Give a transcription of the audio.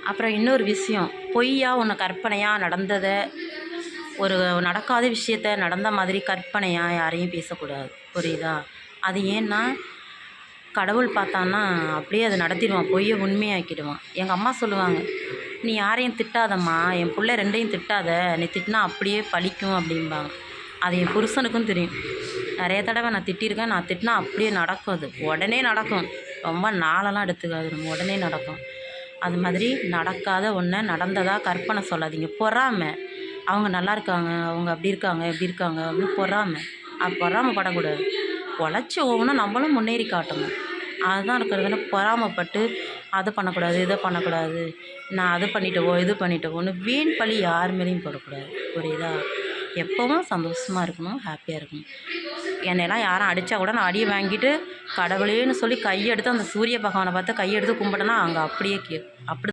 அப்புறம் இன்னொரு விஷயம், பொய்யா ஒன்று கற்பனையாக நடந்ததை, ஒரு நடக்காத விஷயத்த நடந்த மாதிரி கற்பனையாக யாரையும் பேசக்கூடாது. புரியுதா? அது ஏன்னா கடவுள் பார்த்தான்னா அப்படியே அதை நடத்திடுவான், பொய்யை உண்மையாக்கிடுவான். எங்கள் அம்மா சொல்லுவாங்க, நீ யாரையும் திட்டாதம்மா, என் பிள்ளை ரெண்டையும் திட்டாத, நீ திட்டினா அப்படியே பழிக்கும் அப்படிம்பாங்க. அது என் புருஷனுக்கும் தெரியும். நிறைய தடவை நான் திட்டியிருக்கேன். நான் திட்டினா அப்படியே நடக்கும், அது உடனே நடக்கும். ரொம்ப நாளெல்லாம் எடுத்துக்காது, நம்ம உடனே நடக்கும். அது மாதிரி நடக்காத ஒன்றை நடந்ததாக கற்பனை சொல்லாதீங்க. பொறாமை, அவங்க நல்லா இருக்காங்க, அவங்க அப்படி இருக்காங்க இப்படி இருக்காங்க அப்படின்னு பொறாமை. பொறாமைப்படக்கூடாது. உழைச்சி ஒவ்வொன்றும் நம்மளும் முன்னேறி காட்டணும். அதுதான் இருக்கிறதுல பொறாமைப்பட்டு அதை பண்ணக்கூடாது இதை பண்ணக்கூடாது, நான் அது பண்ணிட்டவோ இது பண்ணிட்டவோன்னு வீண் பழி யார் மேலேயும் போடக்கூடாது. புரியுதா? எப்போவும் சந்தோஷமாக இருக்கணும், ஹாப்பியாக இருக்கணும். என்னையெல்லாம் யாரும் அடித்தா கூட நான் அடியை வாங்கிட்டு கடவுளேன்னு சொல்லி கையெடுத்து அந்த சூரிய பகவானை பார்த்து கையெடுத்து கும்பிட்டேன்னா அங்கே அப்படியே அப்படி